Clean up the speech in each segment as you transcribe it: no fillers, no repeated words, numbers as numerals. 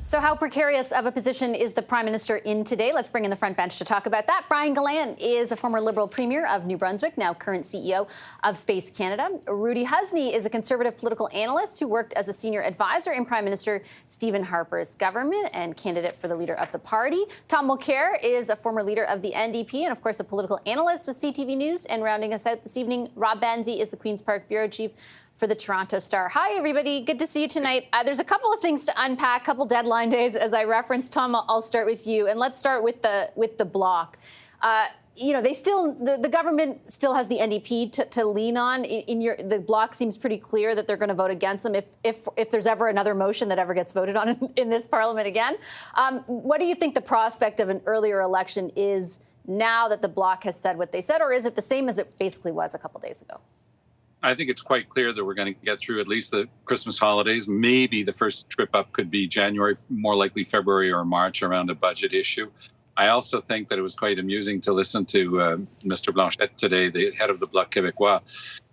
So how precarious of a position is the Prime Minister in today? Let's bring in the front bench to talk about that. Brian Gallant is a former Liberal Premier of New Brunswick, now current CEO of Space Canada. Rudy Husney is a Conservative political analyst who worked as a senior advisor in Prime Minister Stephen Harper's government and candidate for the leader of the party. Tom Mulcair is a former leader of the NDP and, of course, a political analyst with CTV News. And rounding us out this evening, Rob Banzi is the Queen's Park Bureau Chief for the Toronto Star. Hi, everybody. Good to see you tonight. There's a couple of things to unpack, couple deadline days, as I referenced. Tom, I'll start with you, and let's start with the Bloc. You know, the government still has the NDP to lean on. The Bloc seems pretty clear that they're going to vote against them if there's ever another motion that ever gets voted on in this Parliament again. What do you think the prospect of an earlier election is now that the Bloc has said what they said, or is it the same as it basically was a couple days ago? I think it's quite clear that we're going to get through at least the Christmas holidays. Maybe the first trip up could be January, more likely February or March around a budget issue. I also think that it was quite amusing to listen to Mr. Blanchet today, the head of the Bloc Quebecois,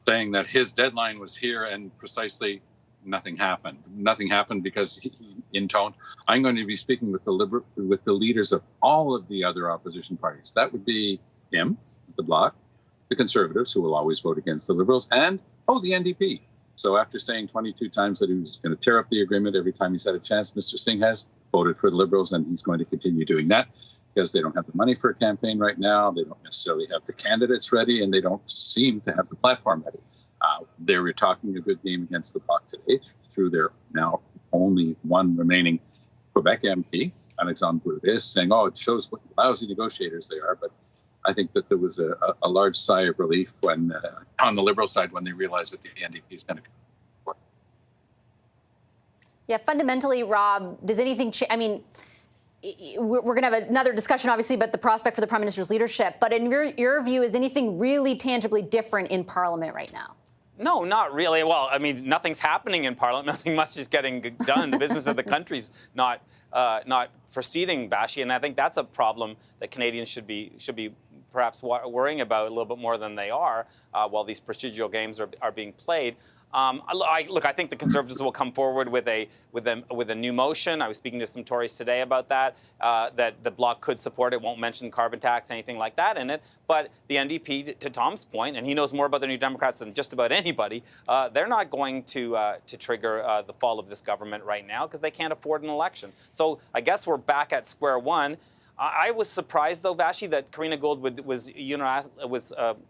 saying that his deadline was here and precisely nothing happened. Nothing happened because, in tone, I'm going to be speaking with the leaders of all of the other opposition parties. That would be him, the Bloc, the Conservatives, who will always vote against the Liberals, and, the NDP. So after saying 22 times that he was going to tear up the agreement every time he's had a chance, Mr. Singh has voted for the Liberals, and he's going to continue doing that because they don't have the money for a campaign right now. They don't necessarily have the candidates ready, and they don't seem to have the platform ready. They were talking a good game against the Bloc today through their now only one remaining Quebec MP, Alexandre Boulay, saying, it shows what lousy negotiators they are, but I think that there was a large sigh of relief when, on the Liberal side, when they realized that the NDP is going to come forward. Yeah, fundamentally, Rob, does anything change? I mean, we're going to have another discussion, obviously, about the prospect for the Prime Minister's leadership. But in your view, is anything really tangibly different in Parliament right now? No, not really. Well, I mean, nothing's happening in Parliament. Nothing much is getting done. The business of the country's not proceeding, Bashi, and I think that's a problem that Canadians should be perhaps worrying about a little bit more than they are while these procedural games are being played. I think the Conservatives will come forward with a new motion. I was speaking to some Tories today about that the Bloc could support. It won't mention carbon tax, anything like that in it. But the NDP, to Tom's point, and he knows more about the New Democrats than just about anybody, they're not going to trigger the fall of this government right now because they can't afford an election. So I guess we're back at square one. I was surprised, though, Vashi, that Karina Gould was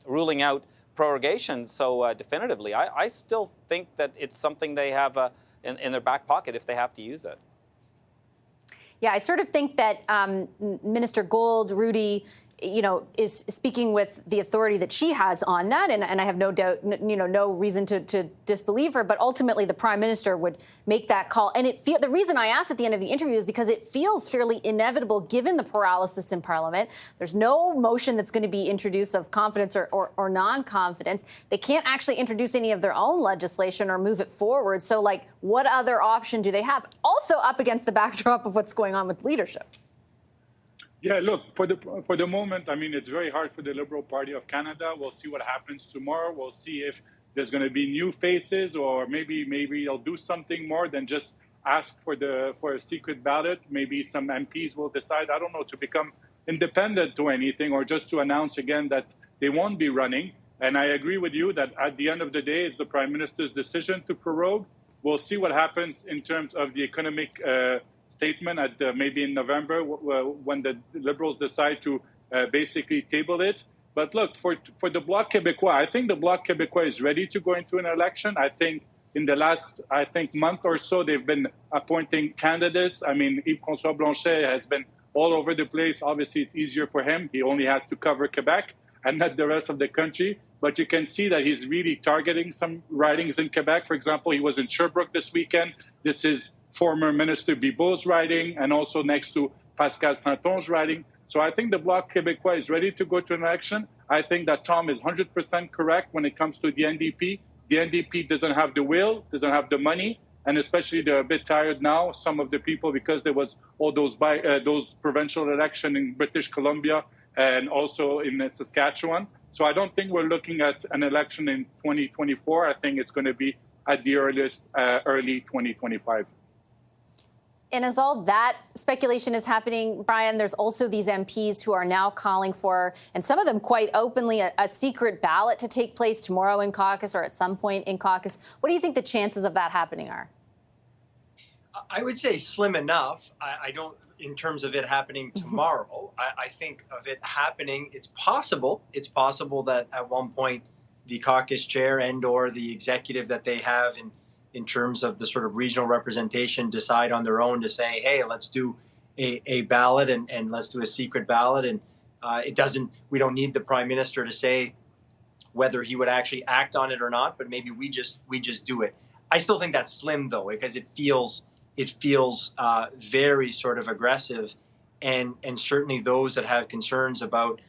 ruling out prorogation so definitively. I still think that it's something they have in their back pocket if they have to use it. Yeah, I sort of think that Minister Gould, Rudy, is speaking with the authority that she has on that, and I have no doubt, no reason to disbelieve her. But ultimately, the Prime Minister would make that call. And the reason I asked at the end of the interview is because it feels fairly inevitable, given the paralysis in Parliament. There's no motion that's going to be introduced of confidence or non-confidence. They can't actually introduce any of their own legislation or move it forward. So, what other option do they have? Also, up against the backdrop of what's going on with leadership. Yeah, look, for the moment, I mean, it's very hard for the Liberal Party of Canada. We'll see what happens tomorrow. We'll see if there's going to be new faces, or maybe they'll do something more than just ask for a secret ballot. Maybe some MPs will decide, I don't know, to become independent to anything, or just to announce again that they won't be running. And I agree with you that at the end of the day, it's the Prime Minister's decision to prorogue. We'll see what happens in terms of the economic statement at maybe in November when the Liberals decide to basically table it. But look, for the Bloc Quebecois, I think the Bloc Quebecois is ready to go into an election. I think in the last, month or so, they've been appointing candidates. I mean, Yves-Francois Blanchet has been all over the place. Obviously, it's easier for him. He only has to cover Quebec and not the rest of the country. But you can see that he's really targeting some ridings in Quebec. For example, he was in Sherbrooke this weekend. This is former Minister Bibeau's riding, and also next to Pascal Sainton's riding. So I think the Bloc Québécois is ready to go to an election. I think that Tom is 100% correct when it comes to the NDP. The NDP doesn't have the will, doesn't have the money, and especially they're a bit tired now, some of the people, because there was all those provincial elections in British Columbia and also in Saskatchewan. So I don't think we're looking at an election in 2024. I think it's going to be at the earliest early 2025. And as all that speculation is happening, Brian, there's also these MPs who are now calling for, and some of them quite openly, a secret ballot to take place tomorrow in caucus or at some point in caucus. What do you think the chances of that happening are? I would say slim enough. I don't, in terms of it happening tomorrow. I think of it happening. It's possible. It's possible that at one point the caucus chair and/or the executive that they have in terms of the sort of regional representation decide on their own to say, hey, let's do a ballot and let's do a secret ballot. And we don't need the prime minister to say whether he would actually act on it or not, but maybe we just do it. I still think that's slim though, because it feels very sort of aggressive. And certainly those that have concerns about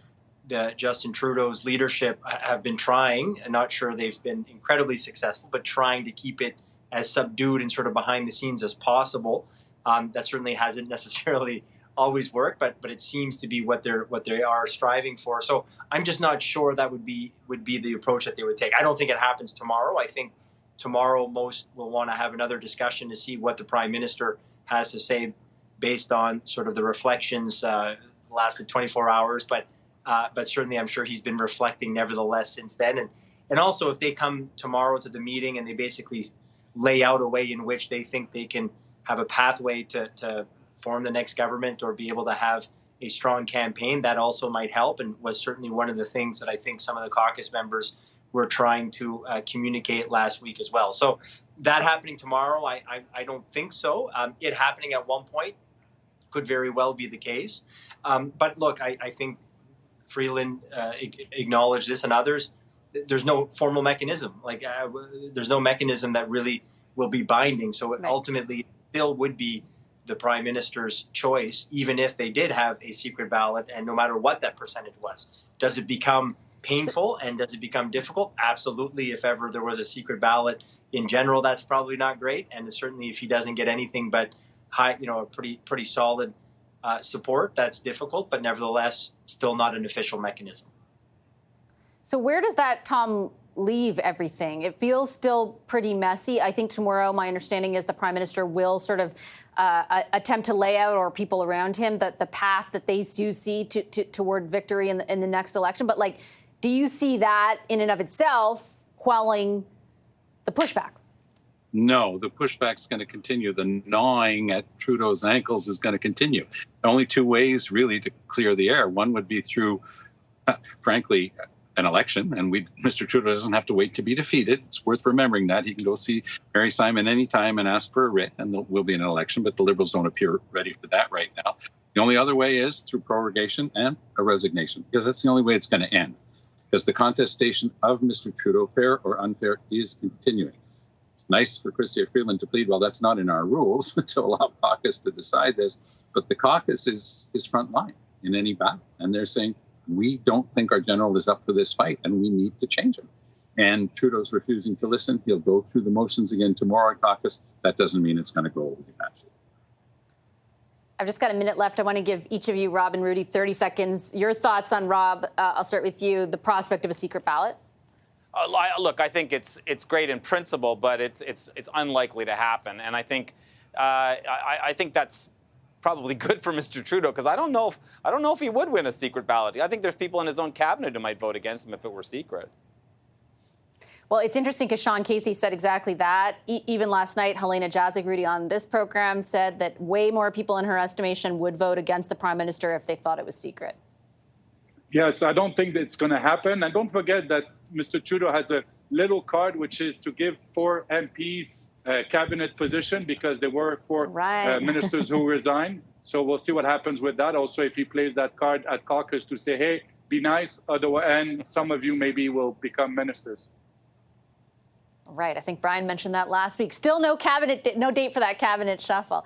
Justin Trudeau's leadership have been trying, and not sure they've been incredibly successful, but trying to keep it as subdued and sort of behind the scenes as possible. That certainly hasn't necessarily always worked, but it seems to be what they are striving for. So I'm just not sure that would be the approach that they would take. I don't think it happens tomorrow. I think tomorrow most will want to have another discussion to see what the prime minister has to say based on sort of the reflections lasted 24 hours. But certainly I'm sure he's been reflecting nevertheless since then. And also if they come tomorrow to the meeting and they basically lay out a way in which they think they can have a pathway to form the next government or be able to have a strong campaign, that also might help, and was certainly one of the things that I think some of the caucus members were trying to communicate last week as well. So that happening tomorrow, I don't think so. It happening at one point could very well be the case. But look, I think Freeland acknowledged this and others. There's no formal mechanism. There's no mechanism that really will be binding. So it ultimately still would be the prime minister's choice, even if they did have a secret ballot, and no matter what that percentage was. Does it become painful and does it become difficult? Absolutely. If ever there was a secret ballot in general, that's probably not great. And certainly if he doesn't get anything but high, a pretty solid support, that's difficult, but nevertheless, still not an official mechanism. So where does that, Tom, leave everything? It feels still pretty messy. I think tomorrow, my understanding is the prime minister will sort of attempt to lay out, or people around him, the path that they do see toward victory in the next election. But do you see that in and of itself quelling the pushback? No, the pushback's going to continue. The gnawing at Trudeau's ankles is going to continue. Only two ways really to clear the air. One would be through, frankly, an election, and Mr. Trudeau doesn't have to wait to be defeated. It's worth remembering that. He can go see Mary Simon anytime and ask for a writ, and there will be an election, but the Liberals don't appear ready for that right now. The only other way is through prorogation and a resignation, because that's the only way it's going to end. Because the contestation of Mr. Trudeau, fair or unfair, is continuing. It's nice for Chrystia Freeland to plead, well, that's not in our rules, to allow caucus to decide this, but the caucus is front line in any battle, and they're saying, we don't think our general is up for this fight, and we need to change him. And Trudeau's refusing to listen. He'll go through the motions again tomorrow at caucus. That doesn't mean it's going to go over the patch. I've just got a minute left. I want to give each of you, Rob and Rudy, 30 seconds. Your thoughts on, Rob, I'll start with you, the prospect of a secret ballot. Look, I think it's great in principle, but it's unlikely to happen. And I think that's probably good for Mr. Trudeau, because I don't know if he would win a secret ballot. I think there's people in his own cabinet who might vote against him if it were secret. Well, it's interesting because Sean Casey said exactly that. Even last night, Helena Jazik, Rudy, on this program said that way more people in her estimation would vote against the prime minister if they thought it was secret. Yes, I don't think that's going to happen. And don't forget that Mr. Trudeau has a little card, which is to give 4 MPs cabinet position, because there were 4 ministers who resigned. So we'll see what happens with that. Also, if he plays that card at caucus to say, hey, be nice, otherwise, and some of you maybe will become ministers. Right. I think Brian mentioned that last week. Still no date for that cabinet shuffle.